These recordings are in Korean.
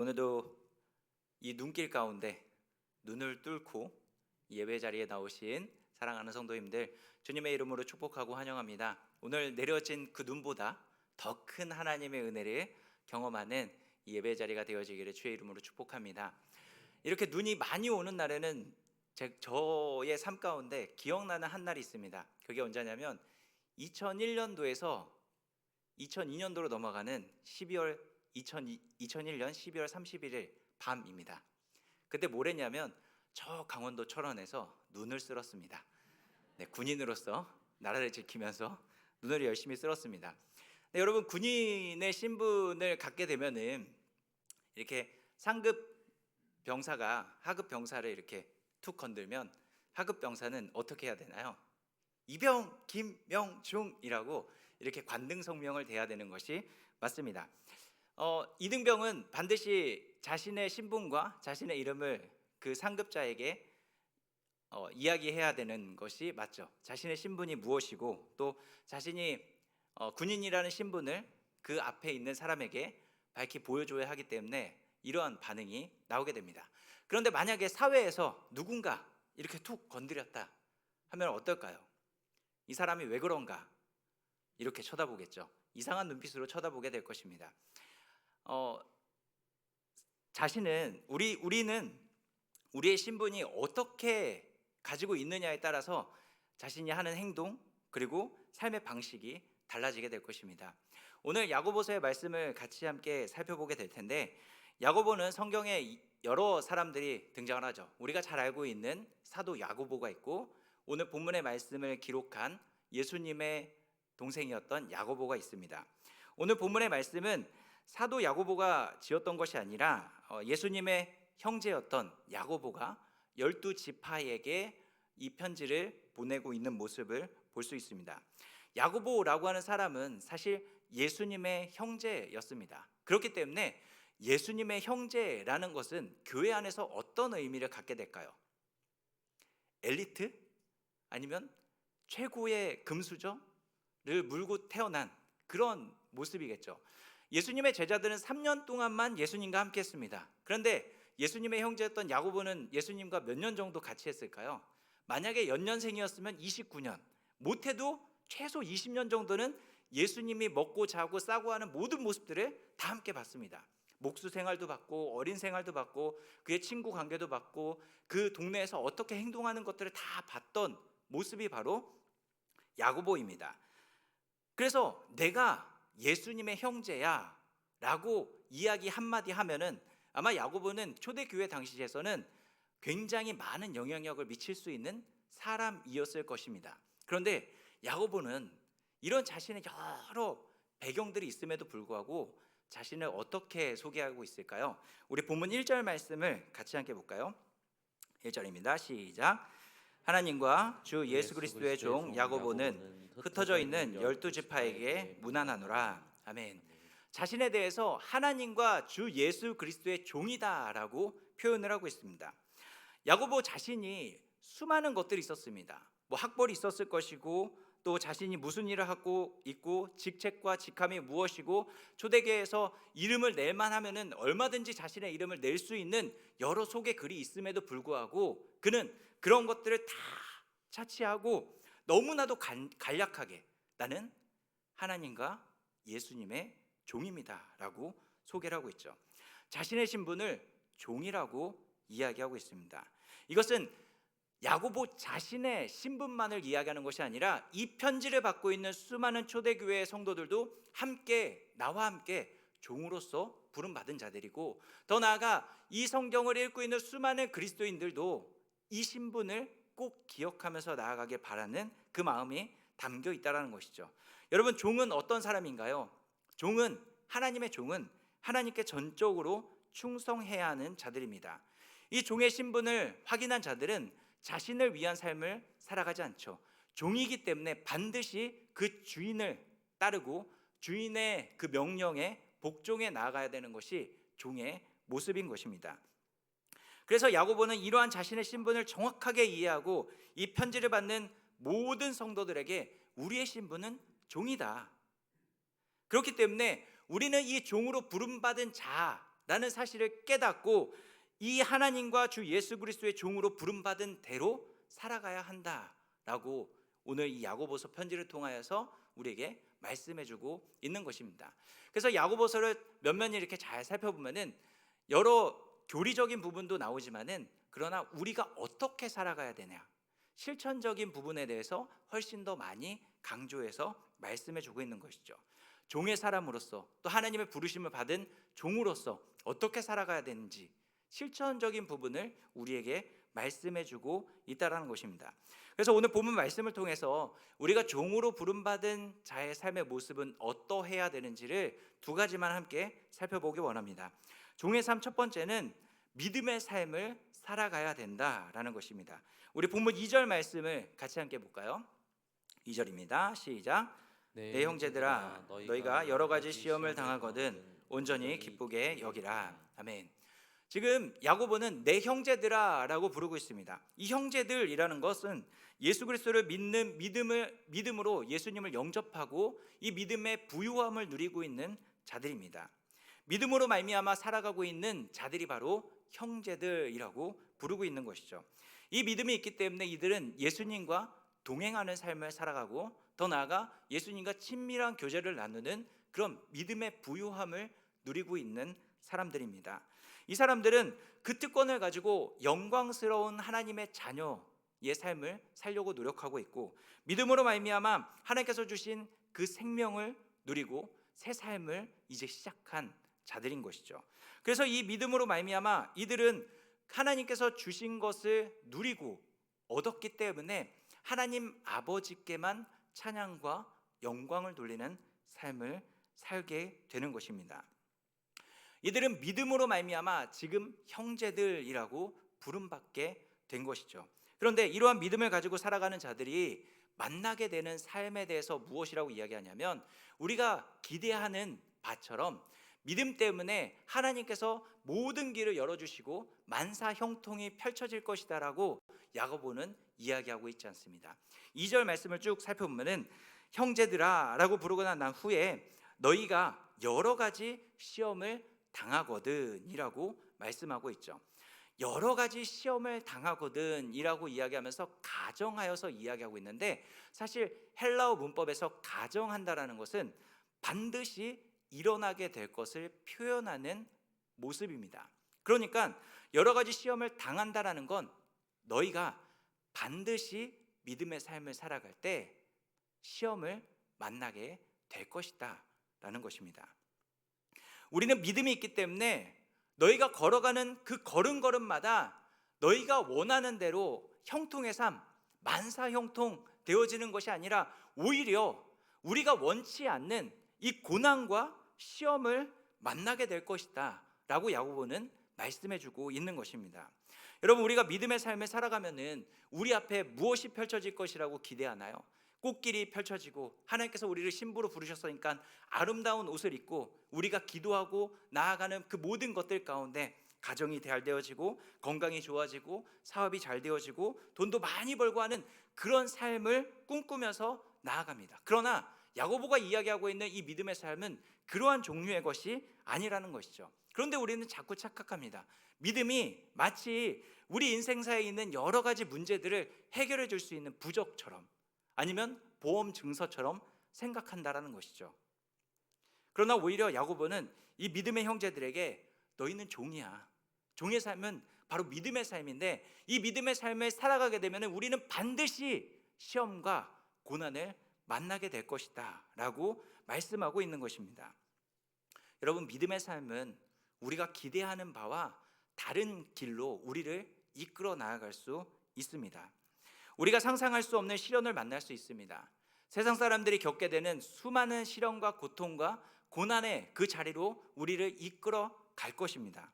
오늘도 이 눈길 가운데 눈을 뚫고 예배 자리에 나오신 사랑하는 성도님들, 주님의 이름으로 축복하고 환영합니다. 오늘 내려진 그 눈보다 더 큰 하나님의 은혜를 경험하는 이 예배 자리가 되어지기를 주의 이름으로 축복합니다. 이렇게 눈이 많이 오는 날에는 저의 삶 가운데 기억나는 한 날이 있습니다. 그게 언제냐면 2001년도에서 2002년도로 넘어가는 2001년 12월 31일 밤입니다. 그때 뭘 했냐면 저 강원도 철원에서 눈을 쓸었습니다. 네, 군인으로서 나라를 지키면서 눈을 열심히 쓸었습니다. 네, 여러분, 군인의 신분을 갖게 되면은 이렇게 상급 병사가 하급 병사를 이렇게 툭 건들면 하급 병사는 어떻게 해야 되나요? 이병 김명중이라고 이렇게 관등 성명을 대야 되는 것이 맞습니다. 이등병은 반드시 자신의 신분과 자신의 이름을 그 상급자에게 이야기해야 되는 것이 맞죠. 자신의 신분이 무엇이고 또 자신이 군인이라는 신분을 그 앞에 있는 사람에게 밝히 보여줘야 하기 때문에 이러한 반응이 나오게 됩니다. 그런데 만약에 사회에서 누군가 이렇게 툭 건드렸다 하면 어떨까요? 이 사람이 왜 그런가? 이렇게 쳐다보겠죠. 이상한 눈빛으로 쳐다보게 될 것입니다. 우리는 우리의 신분이 어떻게 가지고 있느냐에 따라서 자신이 하는 행동 그리고 삶의 방식이 달라지게 될 것입니다. 오늘 야고보서의 말씀을 같이 함께 살펴보게 될 텐데, 야고보는 성경에 여러 사람들이 등장을 하죠. 우리가 잘 알고 있는 사도 야고보가 있고, 오늘 본문의 말씀을 기록한 예수님의 동생이었던 야고보가 있습니다. 오늘 본문의 말씀은 사도 야고보가 지었던 것이 아니라 예수님의 형제였던 야고보가 12지파에게 이 편지를 보내고 있는 모습을 볼 수 있습니다. 야고보라고 하는 사람은 사실 예수님의 형제였습니다. 그렇기 때문에 예수님의 형제라는 것은 교회 안에서 어떤 의미를 갖게 될까요? 엘리트? 아니면 최고의 금수저를 물고 태어난 그런 모습이겠죠. 예수님의 제자들은 3년 동안만 예수님과 함께 했습니다. 그런데 예수님의 형제였던 야고보는 예수님과 몇 년 정도 같이 했을까요? 만약에 연년생이었으면 29년, 못해도 최소 20년 정도는 예수님이 먹고 자고 싸고 하는 모든 모습들을 다 함께 봤습니다. 목수 생활도 봤고 어린 생활도 봤고 그의 친구 관계도 봤고 그 동네에서 어떻게 행동하는 것들을 다 봤던 모습이 바로 야고보입니다. 그래서 내가 예수님의 형제야 라고 이야기 한마디 하면은 아마 야고보는 초대교회 당시에서는 굉장히 많은 영향력을 미칠 수 있는 사람이었을 것입니다. 그런데 야고보는 이런 자신의 여러 배경들이 있음에도 불구하고 자신을 어떻게 소개하고 있을까요? 우리 본문 1절 말씀을 같이 함께 볼까요? 1절입니다. 시작. 하나님과 주 예수 그리스도의 종 야고보는 흩어져 있는 12지파에게 문안하노라. 아멘. 자신에 대해서 하나님과 주 예수 그리스도의 종이다라고 표현을 하고 있습니다. 야고보 자신이 수많은 것들이 있었습니다. 학벌이 있었을 것이고 또 자신이 무슨 일을 하고 있고 직책과 직함이 무엇이고 초대교회에서 이름을 낼만 하면은 얼마든지 자신의 이름을 낼 수 있는 여러 소개 글이 있음에도 불구하고 그는 그런 것들을 다 차치하고 너무나도 간략하게 나는 하나님과 예수님의 종입니다 라고 소개를 하고 있죠. 자신의 신분을 종이라고 이야기하고 있습니다. 이것은 야고보 자신의 신분만을 이야기하는 것이 아니라 이 편지를 받고 있는 수많은 초대교회의 성도들도 함께 나와 함께 종으로서 부름받은 자들이고, 더 나아가 이 성경을 읽고 있는 수많은 그리스도인들도 이 신분을 꼭 기억하면서 나아가길 바라는 그 마음이 담겨 있다는 것이죠. 여러분, 종은 어떤 사람인가요? 하나님의 종은 하나님께 전적으로 충성해야 하는 자들입니다. 이 종의 신분을 확인한 자들은 자신을 위한 삶을 살아가지 않죠. 종이기 때문에 반드시 그 주인을 따르고 주인의 그 명령에 복종해 나아가야 되는 것이 종의 모습인 것입니다. 그래서 야고보는 이러한 자신의 신분을 정확하게 이해하고 이 편지를 받는 모든 성도들에게 우리의 신분은 종이다. 그렇기 때문에 우리는 이 종으로 부름받은 자, 라는 사실을 깨닫고 이 하나님과 주 예수 그리스도의 종으로 부름받은 대로 살아가야 한다라고 오늘 이 야고보서 편지를 통하여서 우리에게 말씀해주고 있는 것입니다. 그래서 야고보서를 면면히 이렇게 잘 살펴보면은 여러 교리적인 부분도 나오지만은 그러나 우리가 어떻게 살아가야 되냐, 실천적인 부분에 대해서 훨씬 더 많이 강조해서 말씀해주고 있는 것이죠. 종의 사람으로서 또 하나님의 부르심을 받은 종으로서 어떻게 살아가야 되는지 실천적인 부분을 우리에게 말씀해주고 있다는 것입니다. 그래서 오늘 본문 말씀을 통해서 우리가 종으로 부름받은 자의 삶의 모습은 어떠해야 되는지를 두 가지만 함께 살펴보기 원합니다. 종의 삶 첫 번째는 믿음의 삶을 살아가야 된다라는 것입니다. 우리 본문 2절 말씀을 같이 함께 볼까요? 2절입니다. 시작. 내 형제들아 너희가 여러 가지 시험을 당하거든 온전히 기쁘게 여기라. 아멘. 지금 야고보는 내 형제들아라고 부르고 있습니다. 이 형제들이라는 것은 예수 그리스도를 믿는 믿음으로 예수님을 영접하고 이 믿음의 부유함을 누리고 있는 자들입니다. 믿음으로 말미암아 살아가고 있는 자들이 바로 형제들이라고 부르고 있는 것이죠. 이 믿음이 있기 때문에 이들은 예수님과 동행하는 삶을 살아가고 더 나아가 예수님과 친밀한 교제를 나누는 그런 믿음의 부유함을 누리고 있는 사람들입니다. 이 사람들은 그 특권을 가지고 영광스러운 하나님의 자녀의 삶을 살려고 노력하고 있고 믿음으로 말미암아 하나님께서 주신 그 생명을 누리고 새 삶을 이제 시작한 자들인 것이죠. 그래서 이 믿음으로 말미암아 이들은 하나님께서 주신 것을 누리고 얻었기 때문에 하나님 아버지께만 찬양과 영광을 돌리는 삶을 살게 되는 것입니다. 이들은 믿음으로 말미암아 지금 형제들이라고 부름받게 된 것이죠. 그런데 이러한 믿음을 가지고 살아가는 자들이 만나게 되는 삶에 대해서 무엇이라고 이야기하냐면 우리가 기대하는 바처럼 믿음 때문에 하나님께서 모든 길을 열어주시고 만사 형통이 펼쳐질 것이다라고 야고보는 이야기하고 있지 않습니다. 2절 말씀을 쭉 살펴보면은 형제들아 라고 부르고 난 후에 너희가 여러 가지 시험을 당하거든 이라고 말씀하고 있죠. 여러 가지 시험을 당하거든 이라고 이야기하면서 가정하여서 이야기하고 있는데 사실 헬라어 문법에서 가정한다라는 것은 반드시 일어나게 될 것을 표현하는 모습입니다. 그러니까 여러 가지 시험을 당한다라는 건 너희가 반드시 믿음의 삶을 살아갈 때 시험을 만나게 될 것이다 라는 것입니다. 우리는 믿음이 있기 때문에 너희가 걸어가는 그 걸음걸음마다 너희가 원하는 대로 형통의 삶, 만사 형통 되어지는 것이 아니라 오히려 우리가 원치 않는 이 고난과 시험을 만나게 될 것이다 라고 야고보는 말씀해주고 있는 것입니다. 여러분, 우리가 믿음의 삶을 살아가면은 우리 앞에 무엇이 펼쳐질 것이라고 기대하나요? 꽃길이 펼쳐지고 하나님께서 우리를 신부로 부르셨으니까 아름다운 옷을 입고 우리가 기도하고 나아가는 그 모든 것들 가운데 가정이 잘 되어지고 건강이 좋아지고 사업이 잘 되어지고 돈도 많이 벌고 하는 그런 삶을 꿈꾸면서 나아갑니다. 그러나 야고보가 이야기하고 있는 이 믿음의 삶은 그러한 종류의 것이 아니라는 것이죠. 그런데 우리는 자꾸 착각합니다. 믿음이 마치 우리 인생사에 있는 여러 가지 문제들을 해결해 줄 수 있는 부적처럼 아니면 보험 증서처럼 생각한다라는 것이죠. 그러나 오히려 야고보는 이 믿음의 형제들에게 너희는 종이야. 종의 삶은 바로 믿음의 삶인데 이 믿음의 삶을 살아가게 되면 우리는 반드시 시험과 고난을 만나게 될 것이다 라고 말씀하고 있는 것입니다. 여러분, 믿음의 삶은 우리가 기대하는 바와 다른 길로 우리를 이끌어 나아갈 수 있습니다. 우리가 상상할 수 없는 시련을 만날 수 있습니다. 세상 사람들이 겪게 되는 수많은 시련과 고통과 고난의 그 자리로 우리를 이끌어 갈 것입니다.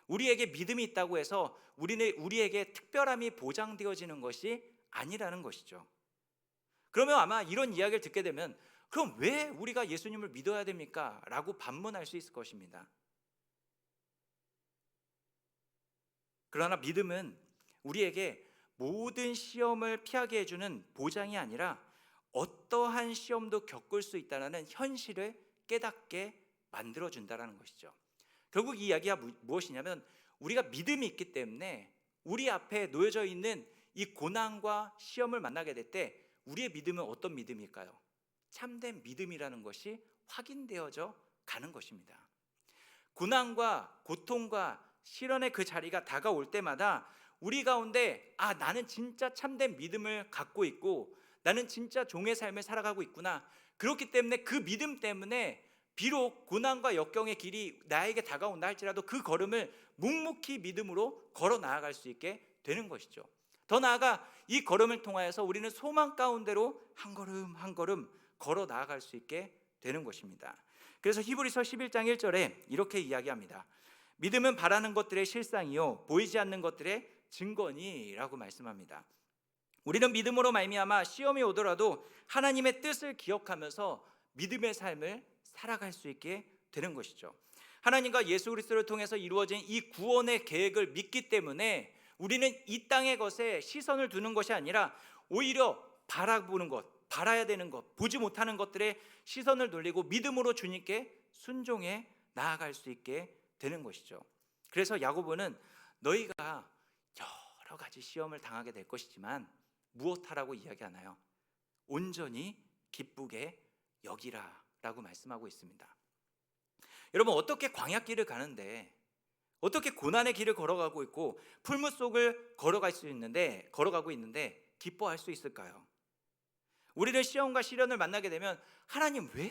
우리에게 믿음이 있다고 해서 우리에게 특별함이 보장되어지는 것이 아니라는 것이죠. 그러면 아마 이런 이야기를 듣게 되면 그럼 왜 우리가 예수님을 믿어야 됩니까? 라고 반문할 수 있을 것입니다. 그러나 믿음은 우리에게 모든 시험을 피하게 해주는 보장이 아니라 어떠한 시험도 겪을 수 있다는 현실을 깨닫게 만들어준다는 것이죠. 결국 이 이야기가 무엇이냐면 우리가 믿음이 있기 때문에 우리 앞에 놓여져 있는 이 고난과 시험을 만나게 될 때 우리의 믿음은 어떤 믿음일까요? 참된 믿음이라는 것이 확인되어져 가는 것입니다. 고난과 고통과 시련의 그 자리가 다가올 때마다 우리 가운데 나는 진짜 참된 믿음을 갖고 있고 나는 진짜 종의 삶을 살아가고 있구나. 그렇기 때문에 그 믿음 때문에 비록 고난과 역경의 길이 나에게 다가온다 할지라도 그 걸음을 묵묵히 믿음으로 걸어 나아갈 수 있게 되는 것이죠. 더 나아가 이 걸음을 통하여서 우리는 소망 가운데로 한 걸음 한 걸음 걸어 나아갈 수 있게 되는 것입니다. 그래서 히브리서 11장 1절에 이렇게 이야기합니다. 믿음은 바라는 것들의 실상이요 보이지 않는 것들의 증거니라고 말씀합니다. 우리는 믿음으로 말미암아 시험이 오더라도 하나님의 뜻을 기억하면서 믿음의 삶을 살아갈 수 있게 되는 것이죠. 하나님과 예수 그리스도를 통해서 이루어진 이 구원의 계획을 믿기 때문에 우리는 이 땅의 것에 시선을 두는 것이 아니라 오히려 바라보는 것, 바라야 되는 것, 보지 못하는 것들에 시선을 돌리고 믿음으로 주님께 순종해 나아갈 수 있게 되는 것이죠. 그래서 야고보는 너희가 여러 가지 시험을 당하게 될 것이지만 무엇하라고 이야기하나요? 온전히 기쁘게 여기라 라고 말씀하고 있습니다. 여러분, 어떻게 광야길을 가는데 어떻게 고난의 길을 걸어가고 있고 풀무 속을 걸어가고 있는데 기뻐할 수 있을까요? 우리는 시험과 시련을 만나게 되면 하나님 왜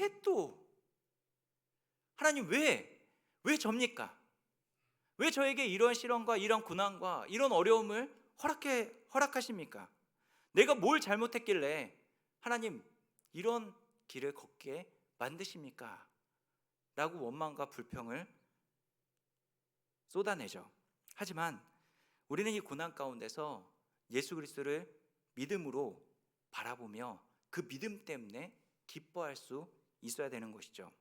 접니까? 왜 저에게 이런 시련과 이런 고난과 이런 어려움을 허락하십니까? 내가 뭘 잘못했길래 하나님 이런 길을 걷게 만드십니까? 라고 원망과 불평을 쏟아내죠. 하지만 우리는 이 고난 가운데서 예수 그리스도를 믿음으로 바라보며 그 믿음 때문에 기뻐할 수 있어야 되는 것이죠.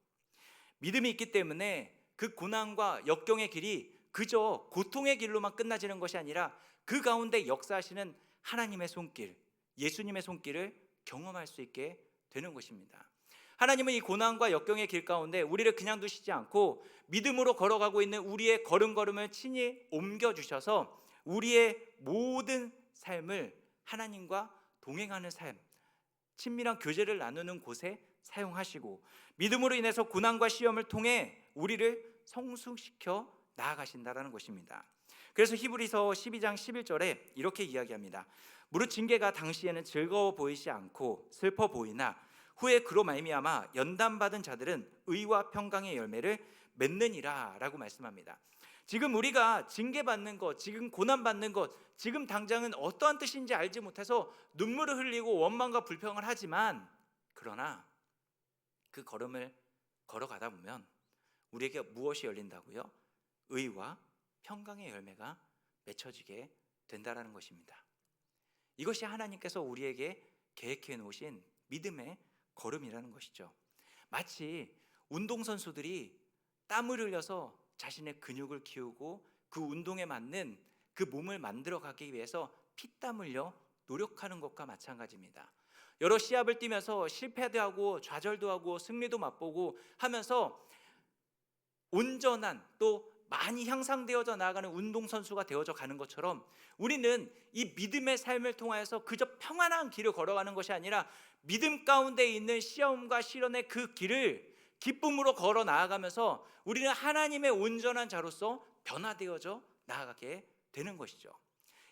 믿음이 있기 때문에 그 고난과 역경의 길이 그저 고통의 길로만 끝나지는 것이 아니라 그 가운데 역사하시는 하나님의 손길, 예수님의 손길을 경험할 수 있게 되는 것입니다. 하나님은 이 고난과 역경의 길 가운데 우리를 그냥 두시지 않고 믿음으로 걸어가고 있는 우리의 걸음걸음을 친히 옮겨주셔서 우리의 모든 삶을 하나님과 동행하는 삶, 친밀한 교제를 나누는 곳에 사용하시고 믿음으로 인해서 고난과 시험을 통해 우리를 성숙시켜 나아가신다는 것입니다. 그래서 히브리서 12장 11절에 이렇게 이야기합니다. 무릇 징계가 당시에는 즐거워 보이지 않고 슬퍼 보이나 후에 그로 말미암아 연단받은 자들은 의와 평강의 열매를 맺느니라 라고 말씀합니다. 지금 우리가 징계받는 것, 지금 고난받는 것, 지금 당장은 어떠한 뜻인지 알지 못해서 눈물을 흘리고 원망과 불평을 하지만 그러나 그 걸음을 걸어가다 보면 우리에게 무엇이 열린다고요? 의와 평강의 열매가 맺혀지게 된다는 것입니다. 이것이 하나님께서 우리에게 계획해 놓으신 믿음의 걸음이라는 것이죠. 마치 운동선수들이 땀을 흘려서 자신의 근육을 키우고 그 운동에 맞는 그 몸을 만들어가기 위해서 피땀 흘려 노력하는 것과 마찬가지입니다. 여러 시합을 뛰면서 실패도 하고 좌절도 하고 승리도 맛보고 하면서 온전한 또 많이 향상되어져 나아가는 운동선수가 되어져 가는 것처럼 우리는 이 믿음의 삶을 통하여서 그저 평안한 길을 걸어가는 것이 아니라 믿음 가운데 있는 시험과 시련의 그 길을 기쁨으로 걸어 나아가면서 우리는 하나님의 온전한 자로서 변화되어져 나아가게 되는 것이죠.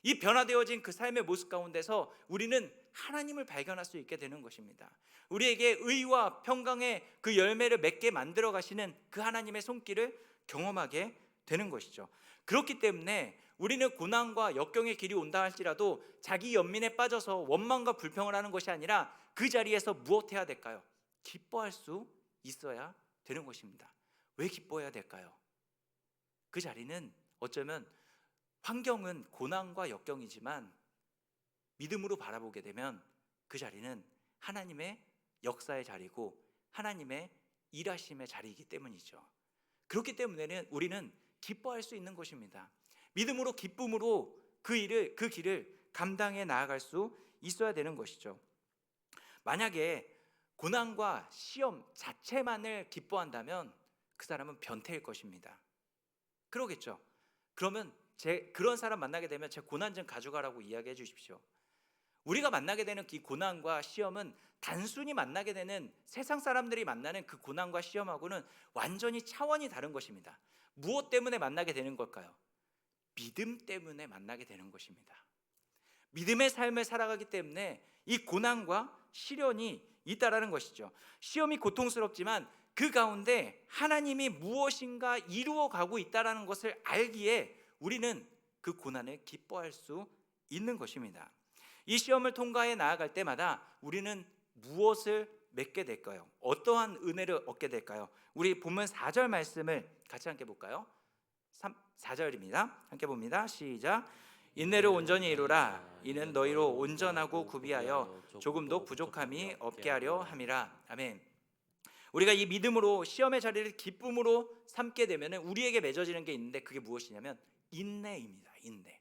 이 변화되어진 그 삶의 모습 가운데서 우리는 하나님을 발견할 수 있게 되는 것입니다. 우리에게 의와 평강의 그 열매를 맺게 만들어 가시는 그 하나님의 손길을 경험하게 되는 것이죠. 그렇기 때문에 우리는 고난과 역경의 길이 온다 할지라도 자기 연민에 빠져서 원망과 불평을 하는 것이 아니라 그 자리에서 무엇해야 될까요? 기뻐할 수 있어야 되는 것입니다. 왜 기뻐해야 될까요? 그 자리는 어쩌면 환경은 고난과 역경이지만 믿음으로 바라보게 되면 그 자리는 하나님의 역사의 자리고 하나님의 일하심의 자리이기 때문이죠. 그렇기 때문에는 우리는 기뻐할 수 있는 것입니다. 믿음으로 기쁨으로 그 길을 감당해 나아갈 수 있어야 되는 것이죠. 만약에 고난과 시험 자체만을 기뻐한다면 그 사람은 변태일 것입니다. 그러겠죠. 그러면 그런 사람 만나게 되면 제 고난 좀 가져가라고 이야기해 주십시오. 우리가 만나게 되는 이 고난과 시험은 단순히 만나게 되는 세상 사람들이 만나는 그 고난과 시험하고는 완전히 차원이 다른 것입니다. 무엇 때문에 만나게 되는 걸까요? 믿음 때문에 만나게 되는 것입니다. 믿음의 삶을 살아가기 때문에 이 고난과 시련이 있다라는 것이죠. 시험이 고통스럽지만 그 가운데 하나님이 무엇인가 이루어 가고 있다라는 것을 알기에 우리는 그 고난을 기뻐할 수 있는 것입니다. 이 시험을 통과해 나아갈 때마다 우리는 무엇을 맺게 될까요? 어떠한 은혜를 얻게 될까요? 우리 본문 4절 말씀을 같이 함께 볼까요? 4절입니다. 함께 봅니다. 시작. 인내를 온전히 이루라. 이는 너희로 온전하고 구비하여 조금도 부족함이 없게 하려 함이라. 아멘. 우리가 이 믿음으로 시험의 자리를 기쁨으로 삼게 되면 우리에게 맺어지는 게 있는데 그게 무엇이냐면 인내입니다. 인내.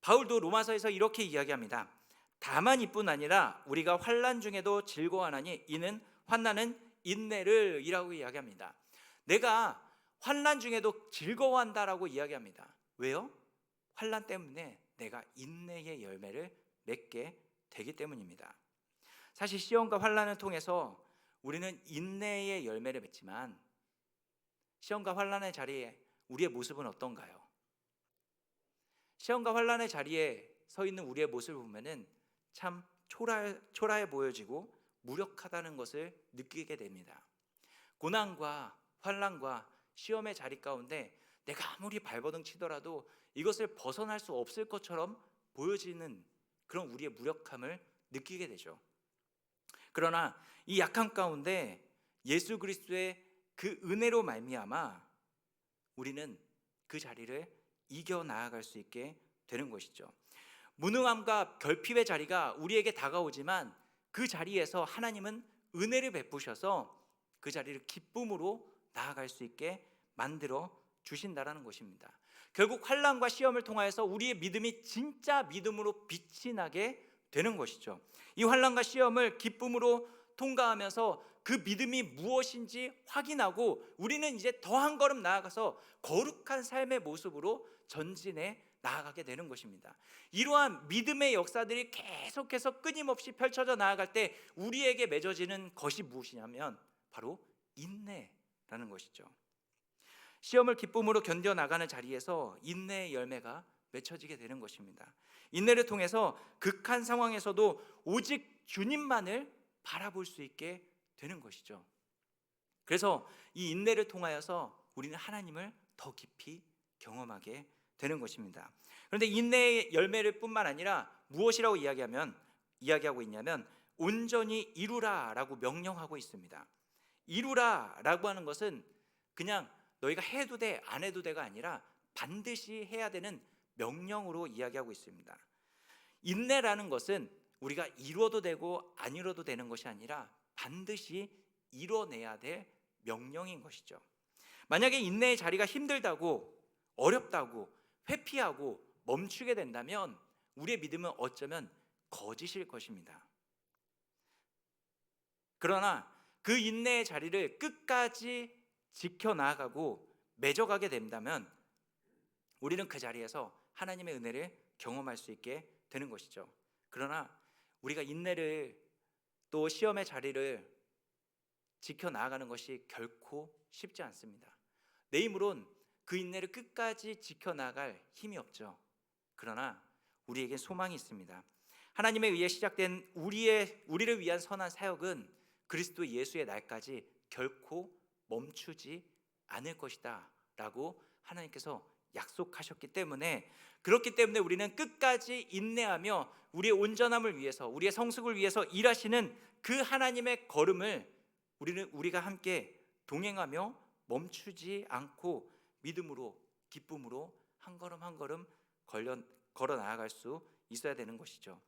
바울도 로마서에서 이렇게 이야기합니다. 다만 이뿐 아니라 우리가 환난 중에도 즐거워하나니 이는 환난은 인내를 이라고 이야기합니다. 내가 환난 중에도 즐거워한다라고 이야기합니다. 왜요? 환난 때문에 내가 인내의 열매를 맺게 되기 때문입니다. 사실 시험과 환난을 통해서 우리는 인내의 열매를 맺지만 시험과 환난의 자리에 우리의 모습은 어떤가요? 시험과 환난의 자리에 서 있는 우리의 모습을 보면은 참 초라해 보여지고 무력하다는 것을 느끼게 됩니다. 고난과 환난과 시험의 자리 가운데 내가 아무리 발버둥 치더라도 이것을 벗어날 수 없을 것처럼 보여지는 그런 우리의 무력함을 느끼게 되죠. 그러나 이 약함 가운데 예수 그리스도의 그 은혜로 말미암아 우리는 그 자리를 이겨 나아갈 수 있게 되는 것이죠. 무능함과 결핍의 자리가 우리에게 다가오지만 그 자리에서 하나님은 은혜를 베푸셔서 그 자리를 기쁨으로 나아갈 수 있게 만들어 주신다라는 것입니다. 결국 환난과 시험을 통하여서 우리의 믿음이 진짜 믿음으로 빛이 나게 되는 것이죠. 이 환난과 시험을 기쁨으로 통과하면서 그 믿음이 무엇인지 확인하고 우리는 이제 더 한 걸음 나아가서 거룩한 삶의 모습으로 전진해 나아가게 되는 것입니다. 이러한 믿음의 역사들이 계속해서 끊임없이 펼쳐져 나아갈 때 우리에게 맺어지는 것이 무엇이냐면 바로 인내라는 것이죠. 시험을 기쁨으로 견뎌나가는 자리에서 인내의 열매가 맺혀지게 되는 것입니다. 인내를 통해서 극한 상황에서도 오직 주님만을 바라볼 수 있게 되는 것이죠. 그래서 이 인내를 통하여서 우리는 하나님을 더 깊이 경험하게 되는 것입니다. 그런데 인내의 열매를 뿐만 아니라 무엇이라고 이야기하고 있냐면 온전히 이루라라고 명령하고 있습니다. 이루라라고 하는 것은 그냥 너희가 해도 돼 안 해도 돼가 아니라 반드시 해야 되는 명령으로 이야기하고 있습니다. 인내라는 것은 우리가 이루어도 되고 안 이루어도 되는 것이 아니라 반드시 이뤄내야 될 명령인 것이죠. 만약에 인내의 자리가 힘들다고 어렵다고 회피하고 멈추게 된다면 우리의 믿음은 어쩌면 거짓일 것입니다. 그러나 그 인내의 자리를 끝까지 지켜나가고 맺어가게 된다면 우리는 그 자리에서 하나님의 은혜를 경험할 수 있게 되는 것이죠. 그러나 우리가 인내를 또 시험의 자리를 지켜나가는 것이 결코 쉽지 않습니다. 내 힘으론 그 인내를 끝까지 지켜나갈 힘이 없죠. 그러나 우리에게 소망이 있습니다. 하나님에 의해 시작된 우리를 위한 선한 사역은 그리스도 예수의 날까지 결코 멈추지 않을 것이다 라고 하나님께서 약속하셨기 때문에 그렇기 때문에 우리는 끝까지 인내하며 우리의 온전함을 위해서 우리의 성숙을 위해서 일하시는 그 하나님의 걸음을 우리가 함께 동행하며 멈추지 않고 믿음으로 기쁨으로 한 걸음 한 걸음 걸어 나아갈 수 있어야 되는 것이죠.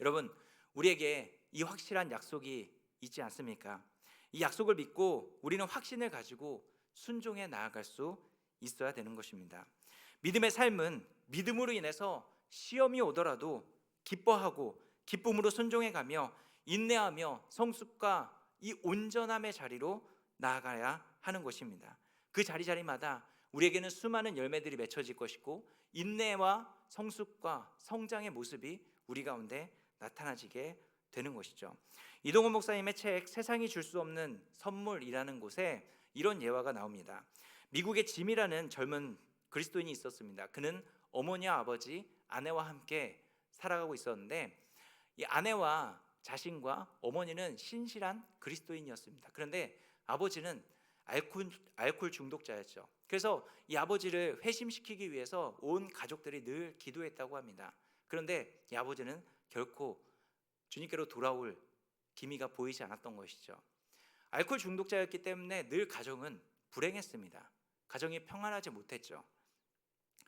여러분, 우리에게 이 확실한 약속이 있지 않습니까? 이 약속을 믿고 우리는 확신을 가지고 순종해 나아갈 수 있어야 되는 것입니다. 믿음의 삶은 믿음으로 인해서 시험이 오더라도 기뻐하고 기쁨으로 순종해 가며 인내하며 성숙과 이 온전함의 자리로 나아가야 하는 것입니다. 그 자리자리마다 우리에게는 수많은 열매들이 맺혀질 것이고 인내와 성숙과 성장의 모습이 우리 가운데 나타나지게 되는 것이죠. 이동훈 목사님의 책 세상이 줄 수 없는 선물이라는 곳에 이런 예화가 나옵니다. 미국의 짐이라는 젊은 그리스도인이 있었습니다. 그는 어머니와 아버지, 아내와 함께 살아가고 있었는데 이 아내와 자신과 어머니는 신실한 그리스도인이었습니다. 그런데 아버지는 알코올 중독자였죠. 그래서 이 아버지를 회심시키기 위해서 온 가족들이 늘 기도했다고 합니다. 그런데 이 아버지는 결코 주님께로 돌아올 기미가 보이지 않았던 것이죠. 알코올 중독자였기 때문에 늘 가정은 불행했습니다. 가정이 평안하지 못했죠.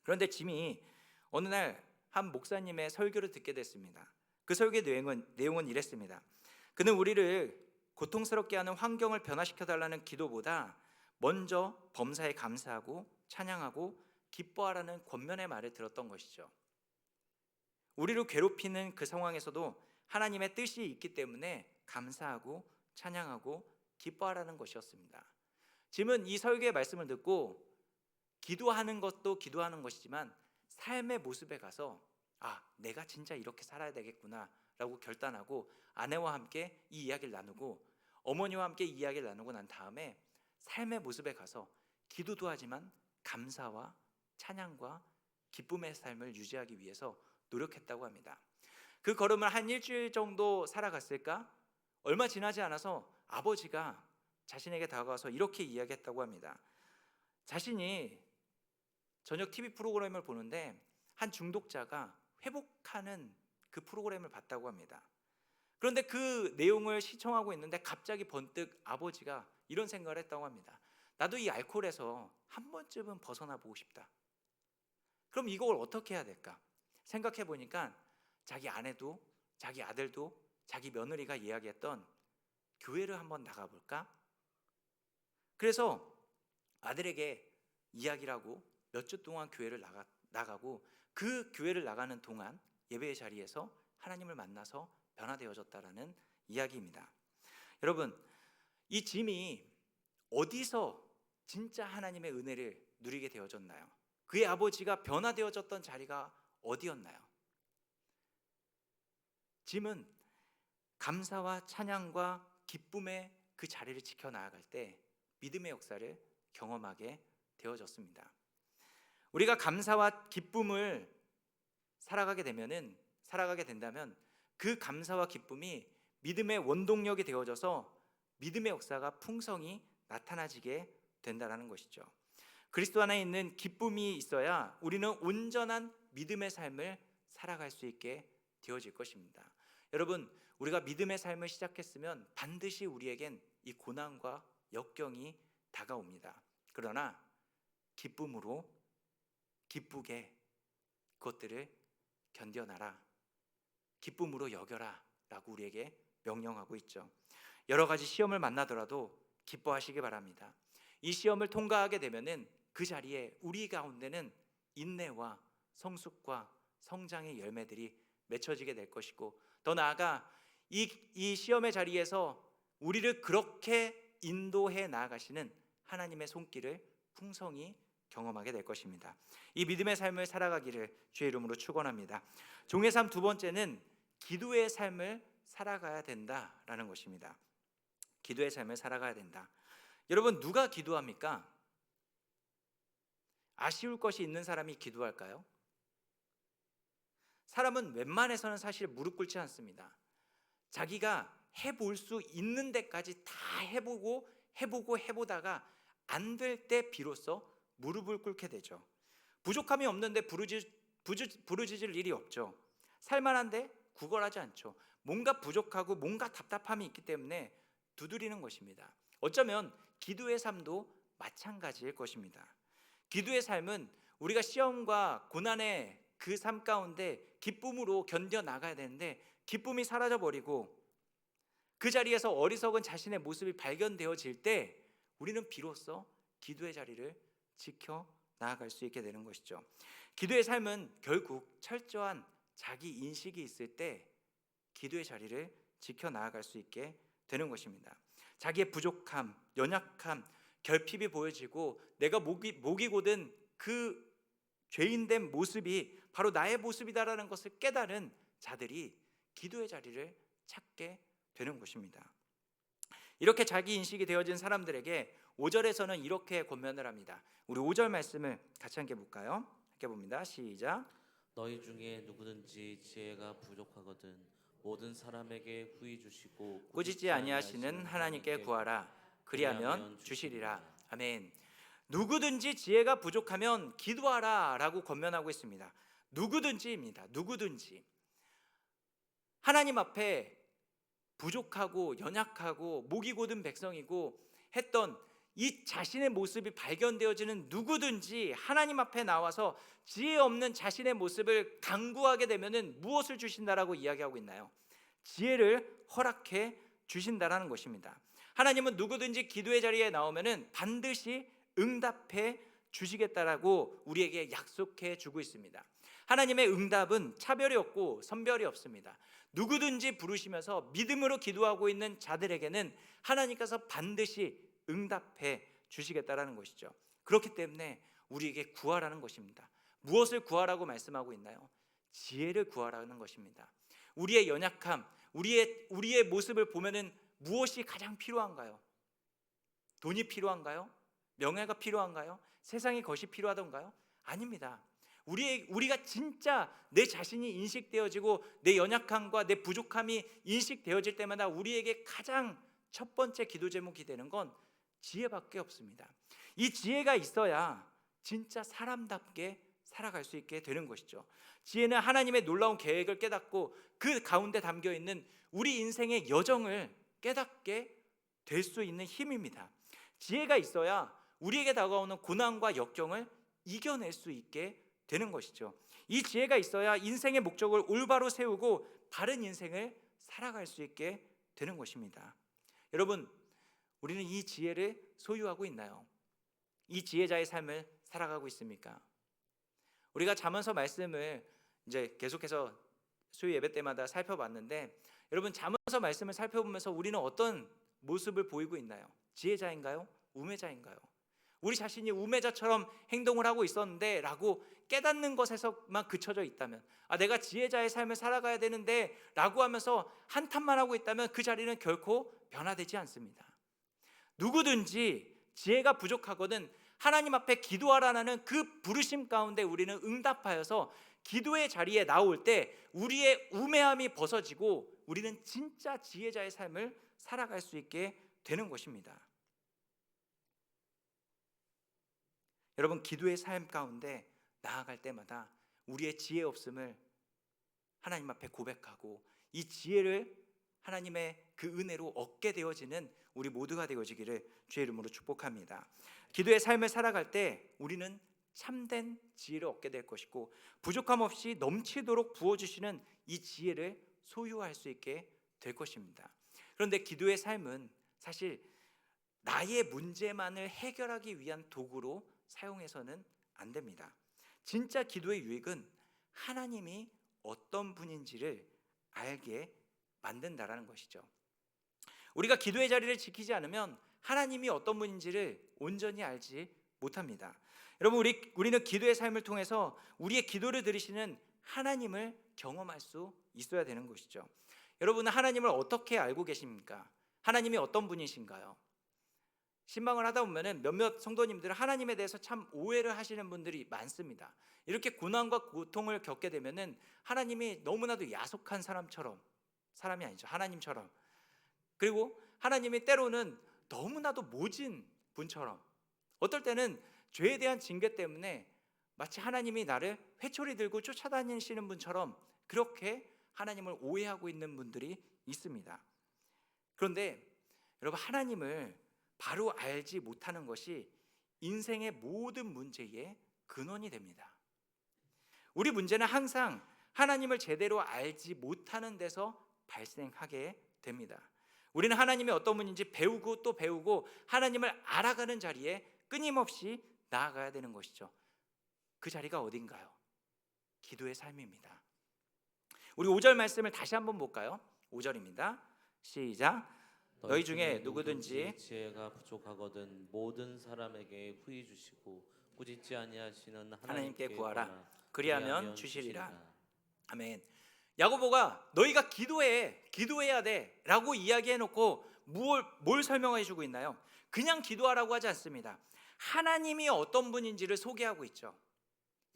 그런데 짐이 어느 날 한 목사님의 설교를 듣게 됐습니다. 그 설교의 내용은 이랬습니다. 그는 우리를 고통스럽게 하는 환경을 변화시켜 달라는 기도보다 먼저 범사에 감사하고 찬양하고 기뻐하라는 권면의 말을 들었던 것이죠. 우리를 괴롭히는 그 상황에서도 하나님의 뜻이 있기 때문에 감사하고 찬양하고 기뻐하라는 것이었습니다. 짐은 이 설교의 말씀을 듣고 기도하는 것도 기도하는 것이지만 삶의 모습에 가서 내가 진짜 이렇게 살아야 되겠구나 라고 결단하고 아내와 함께 이 이야기를 나누고 어머니와 함께 이 이야기를 나누고 난 다음에 삶의 모습에 가서 기도도 하지만 감사와 찬양과 기쁨의 삶을 유지하기 위해서 노력했다고 합니다. 그 걸음을 한 일주일 정도 살아갔을까? 얼마 지나지 않아서 아버지가 자신에게 다가와서 이렇게 이야기했다고 합니다. 자신이 저녁 TV 프로그램을 보는데 한 중독자가 회복하는 그 프로그램을 봤다고 합니다. 그런데 그 내용을 시청하고 있는데 갑자기 번뜩 아버지가 이런 생각을 했다고 합니다. 나도 이 알코올에서 한 번쯤은 벗어나 보고 싶다. 그럼 이걸 어떻게 해야 될까? 생각해 보니까 자기 아내도 자기 아들도 자기 며느리가 이야기했던 교회를 한번 나가볼까? 그래서 아들에게 이야기를 하고 몇 주 동안 교회를 나가고 그 교회를 나가는 동안 예배의 자리에서 하나님을 만나서 변화되어졌다라는 이야기입니다. 여러분, 이 짐이 어디서 진짜 하나님의 은혜를 누리게 되어졌나요? 그의 아버지가 변화되어졌던 자리가 어디였나요? 짐은 감사와 찬양과 기쁨의 그 자리를 지켜나갈 때 믿음의 역사를 경험하게 되어졌습니다. 우리가 감사와 기쁨을 살아가게 된다면 그 감사와 기쁨이 믿음의 원동력이 되어져서 믿음의 역사가 풍성히 나타나지게 된다는 것이죠. 그리스도 안에 있는 기쁨이 있어야 우리는 온전한 믿음의 삶을 살아갈 수 있게 되어질 것입니다. 여러분, 우리가 믿음의 삶을 시작했으면 반드시 우리에겐 이 고난과 역경이 다가옵니다. 그러나 기쁨으로 기쁘게 그것들을 견뎌나라, 기쁨으로 여겨라 라고 우리에게 명령하고 있죠. 여러 가지 시험을 만나더라도 기뻐하시기 바랍니다. 이 시험을 통과하게 되면은 그 자리에 우리 가운데는 인내와 성숙과 성장의 열매들이 맺혀지게 될 것이고, 더 나아가 이 시험의 자리에서 우리를 그렇게 인도해 나아가시는 하나님의 손길을 풍성히 경험하게 될 것입니다. 이 믿음의 삶을 살아가기를 주의 이름으로 축원합니다. 종의 삶 두 번째는 기도의 삶을 살아가야 된다라는 것입니다. 기도의 삶을 살아가야 된다. 여러분, 누가 기도합니까? 아쉬울 것이 있는 사람이 기도할까요? 사람은 웬만해서는 사실 무릎 꿇지 않습니다. 자기가 해볼 수 있는 데까지 다 해보다가 안 될 때 비로소 무릎을 꿇게 되죠. 부족함이 없는데 부르짖을 일이 없죠. 살만한데 구걸하지 않죠. 뭔가 부족하고 뭔가 답답함이 있기 때문에 두드리는 것입니다. 어쩌면 기도의 삶도 마찬가지일 것입니다. 기도의 삶은 우리가 시험과 고난의 그 삶 가운데 기쁨으로 견뎌 나가야 되는데 기쁨이 사라져버리고 그 자리에서 어리석은 자신의 모습이 발견되어질 때 우리는 비로소 기도의 자리를 지켜 나아갈 수 있게 되는 것이죠. 기도의 삶은 결국 철저한 자기 인식이 있을 때 기도의 자리를 지켜 나아갈 수 있게 되는 것입니다. 자기의 부족함, 연약함, 결핍이 보여지고 내가 목이 고든 그 죄인된 모습이 바로 나의 모습이다라는 것을 깨달은 자들이 기도의 자리를 찾게 되는 것입니다. 이렇게 자기 인식이 되어진 사람들에게 5절에서는 이렇게 권면을 합니다. 우리 5절 말씀을 같이 함께 볼까요? 함께 봅니다. 시작. 너희 중에 누구든지 지혜가 부족하거든 모든 사람에게 후히 주시고 꾸짖지 아니하시는 하나님께 구하라. 그리하면 주시리라. 아멘. 누구든지 지혜가 부족하면 기도하라 라고 권면하고 있습니다. 누구든지입니다. 누구든지. 하나님 앞에 부족하고 연약하고 목이 고든 백성이고 했던 이 자신의 모습이 발견되어지는 누구든지 하나님 앞에 나와서 지혜 없는 자신의 모습을 간구하게 되면은 무엇을 주신다라고 이야기하고 있나요? 지혜를 허락해 주신다라는 것입니다. 하나님은 누구든지 기도의 자리에 나오면은 반드시 응답해 주시겠다라고 우리에게 약속해 주고 있습니다. 하나님의 응답은 차별이 없고 선별이 없습니다. 누구든지 부르시면서 믿음으로 기도하고 있는 자들에게는 하나님께서 반드시 응답해 주시겠다라는 것이죠. 그렇기 때문에 우리에게 구하라는 것입니다. 무엇을 구하라고 말씀하고 있나요? 지혜를 구하라는 것입니다. 우리의 연약함, 우리의 모습을 보면은 무엇이 가장 필요한가요? 돈이 필요한가요? 명예가 필요한가요? 세상의 것이 필요하던가요? 아닙니다. 우리가 진짜 내 자신이 인식되어지고 내 연약함과 내 부족함이 인식되어질 때마다 우리에게 가장 첫 번째 기도 제목이 되는 건 지혜밖에 없습니다. 이 지혜가 있어야 진짜 사람답게 살아갈 수 있게 되는 것이죠. 지혜는 하나님의 놀라운 계획을 깨닫고 그 가운데 담겨 있는 우리 인생의 여정을 깨닫게 될 수 있는 힘입니다. 지혜가 있어야 우리에게 다가오는 고난과 역경을 이겨낼 수 있게 되는 것이죠. 이 지혜가 있어야 인생의 목적을 올바로 세우고 바른 인생을 살아갈 수 있게 되는 것입니다. 여러분, 우리는 이 지혜를 소유하고 있나요? 이 지혜자의 삶을 살아가고 있습니까? 우리가 잠언서 말씀을 이제 계속해서 수요 예배 때마다 살펴봤는데, 여러분 잠언서 말씀을 살펴보면서 우리는 어떤 모습을 보이고 있나요? 지혜자인가요? 우매자인가요? 우리 자신이 우매자처럼 행동을 하고 있었는데 라고 깨닫는 것에서만 그쳐져 있다면, 내가 지혜자의 삶을 살아가야 되는데 라고 하면서 한탄만 하고 있다면 그 자리는 결코 변화되지 않습니다. 누구든지 지혜가 부족하거든 하나님 앞에 기도하라는 그 부르심 가운데 우리는 응답하여서 기도의 자리에 나올 때 우리의 우매함이 벗어지고 우리는 진짜 지혜자의 삶을 살아갈 수 있게 되는 것입니다. 여러분, 기도의 삶 가운데 나아갈 때마다 우리의 지혜 없음을 하나님 앞에 고백하고 이 지혜를 하나님의 그 은혜로 얻게 되어지는 우리 모두가 되어지기를 주의 이름으로 축복합니다. 기도의 삶을 살아갈 때 우리는 참된 지혜를 얻게 될 것이고 부족함 없이 넘치도록 부어주시는 이 지혜를 소유할 수 있게 될 것입니다. 그런데 기도의 삶은 사실 나의 문제만을 해결하기 위한 도구로 사용해서는 안 됩니다. 진짜 기도의 유익은 하나님이 어떤 분인지를 알게 만든다라는 것이죠. 우리가 기도의 자리를 지키지 않으면 하나님이 어떤 분인지를 온전히 알지 못합니다. 여러분, 우리는 기도의 삶을 통해서 우리의 기도를 들으시는 하나님을 경험할 수 있어야 되는 것이죠. 여러분은 하나님을 어떻게 알고 계십니까? 하나님이 어떤 분이신가요? 신방을 하다 보면은 몇몇 성도님들은 하나님에 대해서 참 오해를 하시는 분들이 많습니다. 이렇게 고난과 고통을 겪게 되면은 하나님이 너무나도 야속한 사람이 아니죠. 하나님처럼. 그리고 하나님이 때로는 너무나도 모진 분처럼, 어떨 때는 죄에 대한 징계 때문에 마치 하나님이 나를 회초리 들고 쫓아다니시는 분처럼 그렇게 하나님을 오해하고 있는 분들이 있습니다. 그런데 여러분, 하나님을 바로 알지 못하는 것이 인생의 모든 문제의 근원이 됩니다. 우리 문제는 항상 하나님을 제대로 알지 못하는 데서 발생하게 됩니다. 우리는 하나님이 어떤 분인지 배우고 또 배우고 하나님을 알아가는 자리에 끊임없이 나아가야 되는 것이죠. 그 자리가 어딘가요? 기도의 삶입니다. 우리 5절 말씀을 다시 한번 볼까요? 5절입니다. 시작. 너희 중에 누구든지 지혜가 부족하거든 모든 사람에게 후히 주시고 꾸짖지 아니하시는 하나님께 하나님께 구하라. 구하라. 그리하면 주시리라. 아멘. 야고보가 너희가 기도해야 돼라고 이야기해놓고 뭘 설명해주고 있나요? 그냥 기도하라고 하지 않습니다. 하나님이 어떤 분인지를 소개하고 있죠.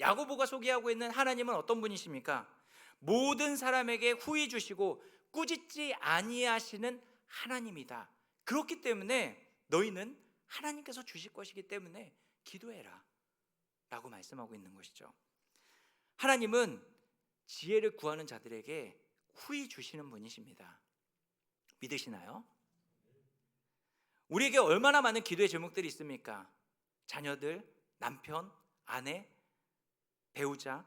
야고보가 소개하고 있는 하나님은 어떤 분이십니까? 모든 사람에게 후히 주시고 꾸짖지 아니하시는 하나님이다. 그렇기 때문에 너희는 하나님께서 주실 것이기 때문에 기도해라 라고 말씀하고 있는 것이죠. 하나님은 지혜를 구하는 자들에게 후히 주시는 분이십니다. 믿으시나요? 우리에게 얼마나 많은 기도의 제목들이 있습니까? 자녀들, 남편, 아내, 배우자,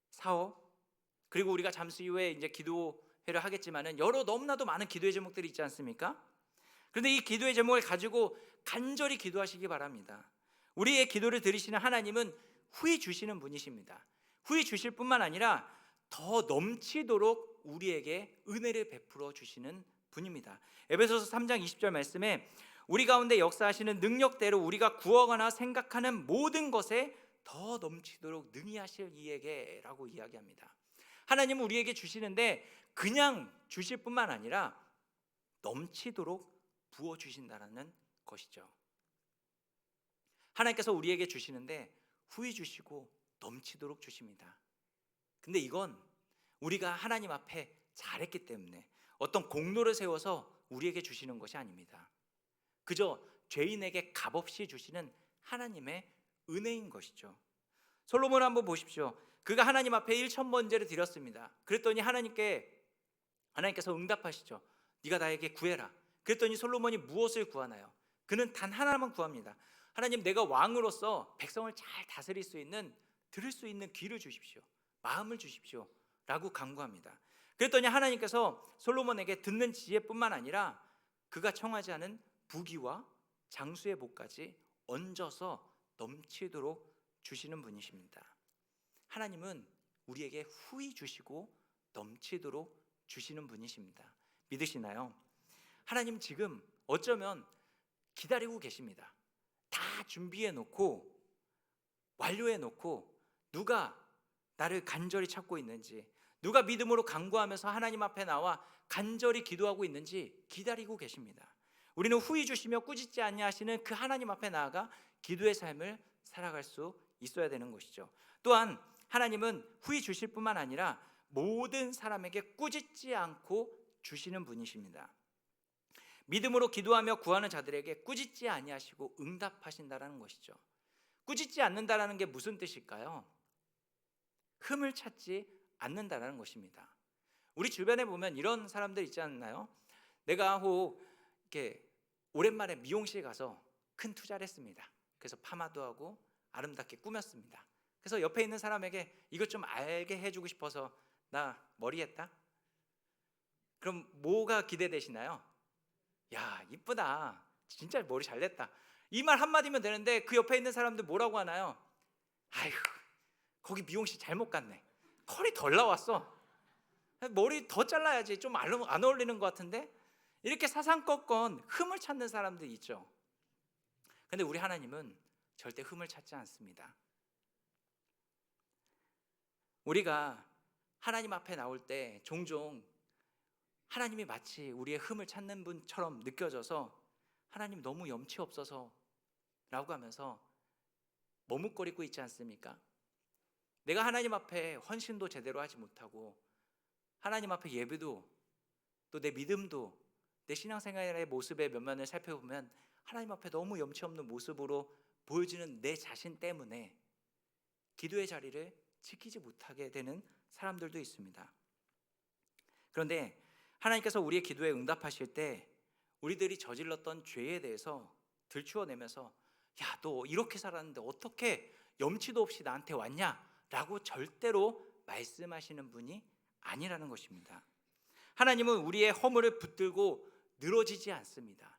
사업, 그리고 우리가 잠시 후에 이제 기도회를 하겠지만은 너무나도 많은 기도의 제목들이 있지 않습니까? 그런데 이 기도의 제목을 가지고 간절히 기도하시기 바랍니다. 우리의 기도를 들으시는 하나님은 후히 주시는 분이십니다. 후히 주실 뿐만 아니라 더 넘치도록 우리에게 은혜를 베풀어 주시는 분입니다. 에베소서 3장 20절 말씀에 우리 가운데 역사하시는 능력대로 우리가 구하거나 생각하는 모든 것에 더 넘치도록 능히 하실 이에게 라고 이야기합니다. 하나님은 우리에게 주시는데 그냥 주실 뿐만 아니라 넘치도록 부어주신다는 것이죠. 하나님께서 우리에게 주시는데 후히 주시고 넘치도록 주십니다. 근데 이건 우리가 하나님 앞에 잘했기 때문에 어떤 공로를 세워서 우리에게 주시는 것이 아닙니다. 그저 죄인에게 값없이 주시는 하나님의 은혜인 것이죠. 솔로몬을 한번 보십시오. 그가 하나님 앞에 1,000번제를 드렸습니다. 그랬더니 하나님께서 응답하시죠. 네가 나에게 구해라. 그랬더니 솔로몬이 무엇을 구하나요? 그는 단 하나만 구합니다. 하나님, 내가 왕으로서 백성을 잘 다스릴 수 있는, 들을 수 있는 귀를 주십시오. 마음을 주십시오 라고 간구합니다. 그랬더니 하나님께서 솔로몬에게 듣는 지혜뿐만 아니라 그가 청하지 않은 부귀와 장수의 복까지 얹어서 넘치도록 주시는 분이십니다. 하나님은 우리에게 후히 주시고 넘치도록 주시는 분이십니다. 믿으시나요? 하나님 지금 어쩌면 기다리고 계십니다. 다 준비해 놓고 완료해 놓고 누가 나를 간절히 찾고 있는지, 누가 믿음으로 간구하면서 하나님 앞에 나와 간절히 기도하고 있는지 기다리고 계십니다. 우리는 후히 주시며 꾸짖지 아니하시는 그 하나님 앞에 나아가 기도의 삶을 살아갈 수 있어야 되는 것이죠. 또한 하나님은 후히 주실 뿐만 아니라 모든 사람에게 꾸짖지 않고 주시는 분이십니다. 믿음으로 기도하며 구하는 자들에게 꾸짖지 아니하시고 응답하신다라는 것이죠. 꾸짖지 않는다라는 게 무슨 뜻일까요? 흠을 찾지 않는다라는 것입니다. 우리 주변에 보면 이런 사람들 있지 않나요? 내가 혹 이렇게 오랜만에 미용실 가서 큰 투자를 했습니다. 그래서 파마도 하고 아름답게 꾸몄습니다. 그래서 옆에 있는 사람에게 이것 좀 알게 해주고 싶어서 나 머리 했다? 그럼 뭐가 기대되시나요? 야, 이쁘다. 진짜 머리 잘 됐다. 이 말 한마디면 되는데 그 옆에 있는 사람들 뭐라고 하나요? 아이고, 거기 미용실 잘못 갔네. 컬이 덜 나왔어. 머리 더 잘라야지. 좀 안 어울리는 것 같은데? 이렇게 사상꺾건 흠을 찾는 사람들이 있죠. 근데 우리 하나님은 절대 흠을 찾지 않습니다. 우리가 하나님 앞에 나올 때 종종 하나님이 마치 우리의 흠을 찾는 분처럼 느껴져서 하나님 너무 염치 없어서 라고 하면서 머뭇거리고 있지 않습니까? 내가 하나님 앞에 헌신도 제대로 하지 못하고 하나님 앞에 예배도 또 내 믿음도 내 신앙생활의 모습의 면면을 살펴보면 하나님 앞에 너무 염치 없는 모습으로 보여지는 내 자신 때문에 기도의 자리를 지키지 못하게 되는 사람들도 있습니다. 그런데 하나님께서 우리의 기도에 응답하실 때 우리들이 저질렀던 죄에 대해서 들추어내면서 야, 너 이렇게 살았는데 어떻게 염치도 없이 나한테 왔냐? 라고 절대로 말씀하시는 분이 아니라는 것입니다. 하나님은 우리의 허물을 붙들고 늘어지지 않습니다.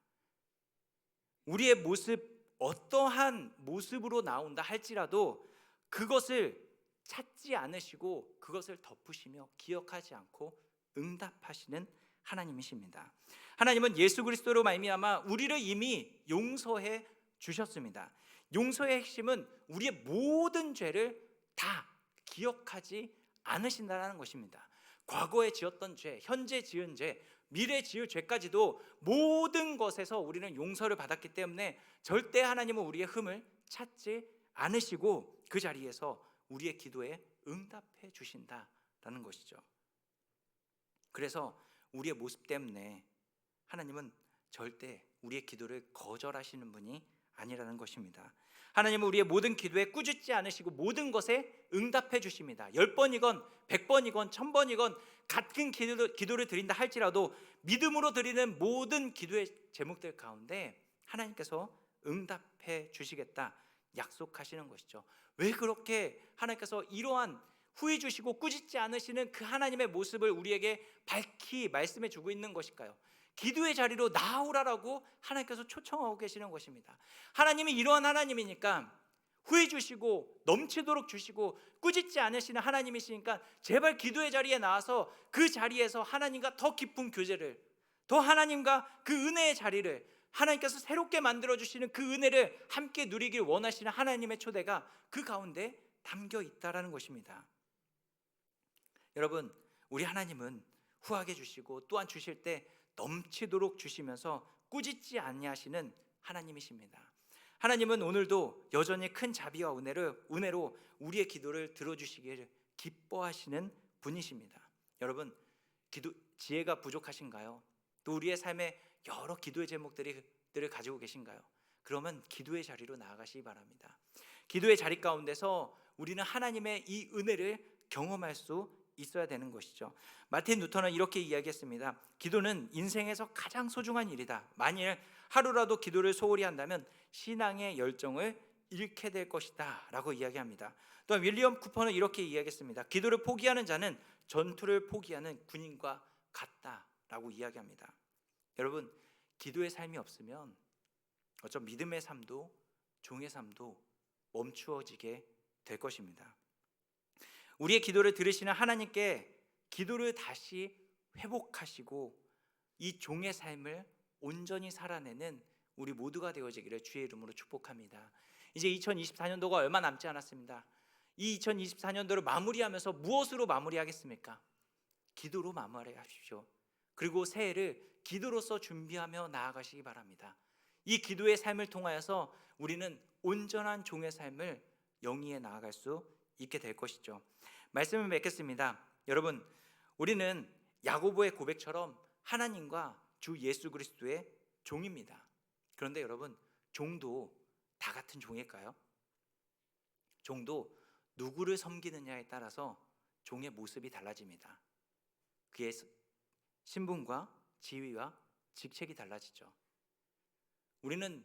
우리의 모습, 어떠한 모습으로 나온다 할지라도 그것을 찾지 않으시고 그것을 덮으시며 기억하지 않고 응답하시는 하나님이십니다. 하나님은 예수 그리스도로 말미암아 우리를 이미 용서해 주셨습니다. 용서의 핵심은 우리의 모든 죄를 다 기억하지 않으신다는 것입니다. 과거에 지었던 죄, 현재 지은 죄, 미래 지을 죄까지도 모든 것에서 우리는 용서를 받았기 때문에 절대 하나님은 우리의 흠을 찾지 않으시고 그 자리에서 우리의 기도에 응답해 주신다라는 것이죠. 그래서 우리의 모습 때문에 하나님은 절대 우리의 기도를 거절하시는 분이 아니라는 것입니다. 하나님은 우리의 모든 기도에 꾸짖지 않으시고 모든 것에 응답해 주십니다. 10번이건 100번이건 1000번이건 같은 기도를 드린다 할지라도 믿음으로 드리는 모든 기도의 제목들 가운데 하나님께서 응답해 주시겠다 약속하시는 것이죠. 왜 그렇게 하나님께서 이러한 후회 주시고 꾸짖지 않으시는 그 하나님의 모습을 우리에게 밝히 말씀해 주고 있는 것일까요? 기도의 자리로 나오라라고 하나님께서 초청하고 계시는 것입니다. 하나님이 이러한 하나님이니까 후회 주시고 넘치도록 주시고 꾸짖지 않으시는 하나님이시니까 제발 기도의 자리에 나와서 그 자리에서 하나님과 더 깊은 교제를, 더 하나님과 그 은혜의 자리를, 하나님께서 새롭게 만들어 주시는 그 은혜를 함께 누리길 원하시는 하나님의 초대가 그 가운데 담겨 있다라는 것입니다. 여러분, 우리 하나님은 후하게 주시고 또한 주실 때 넘치도록 주시면서 꾸짖지 아니하시는 하나님이십니다. 하나님은 오늘도 여전히 큰 자비와 은혜로 우리의 기도를 들어주시기를 기뻐하시는 분이십니다. 여러분, 지혜가 부족하신가요? 또 우리의 삶에 여러 기도의 제목들을 가지고 계신가요? 그러면 기도의 자리로 나아가시기 바랍니다. 기도의 자리 가운데서 우리는 하나님의 이 은혜를 경험할 수 있어야 되는 것이죠. 마틴 루터는 이렇게 이야기했습니다. 기도는 인생에서 가장 소중한 일이다. 만일 하루라도 기도를 소홀히 한다면 신앙의 열정을 잃게 될 것이다 라고 이야기합니다. 또한 윌리엄 쿠퍼는 이렇게 이야기했습니다. 기도를 포기하는 자는 전투를 포기하는 군인과 같다라고 이야기합니다. 여러분, 기도의 삶이 없으면 어쩜 믿음의 삶도 종의 삶도 멈추어지게 될 것입니다. 우리의 기도를 들으시는 하나님께 기도를 다시 회복하시고 이 종의 삶을 온전히 살아내는 우리 모두가 되어지기를 주의 이름으로 축복합니다. 이제 2024년도가 얼마 남지 않았습니다. 이 2024년도를 마무리하면서 무엇으로 마무리하겠습니까? 기도로 마무리하십시오. 그리고 새해를 기도로서 준비하며 나아가시기 바랍니다. 이 기도의 삶을 통하여서 우리는 온전한 종의 삶을 영위해 나아갈 수 있게 될 것이죠. 말씀을 맺겠습니다. 여러분, 우리는 야고보의 고백처럼 하나님과 주 예수 그리스도의 종입니다. 그런데 여러분, 종도 다 같은 종일까요? 종도 누구를 섬기느냐에 따라서 종의 모습이 달라집니다. 그의 신분과 지위와 직책이 달라지죠. 우리는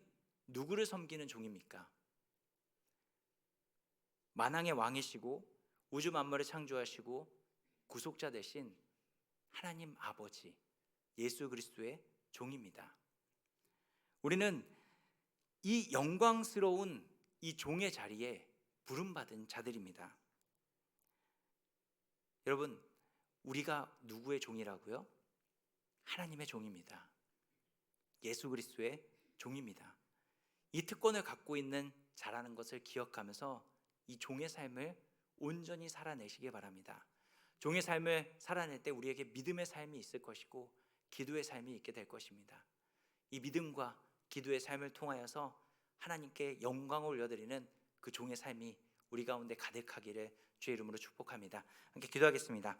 누구를 섬기는 종입니까? 만왕의 왕이시고 우주 만물을 창조하시고 구속자 되신 하나님 아버지 예수 그리스도의 종입니다. 우리는 이 영광스러운 이 종의 자리에 부름받은 자들입니다. 여러분, 우리가 누구의 종이라고요? 하나님의 종입니다. 예수 그리스도의 종입니다. 이 특권을 갖고 있는 자라는 것을 기억하면서 이 종의 삶을 온전히 살아내시기 바랍니다. 종의 삶을 살아낼 때 우리에게 믿음의 삶이 있을 것이고 기도의 삶이 있게 될 것입니다. 이 믿음과 기도의 삶을 통하여서 하나님께 영광을 올려드리는 그 종의 삶이 우리 가운데 가득하기를 주의 이름으로 축복합니다. 함께 기도하겠습니다.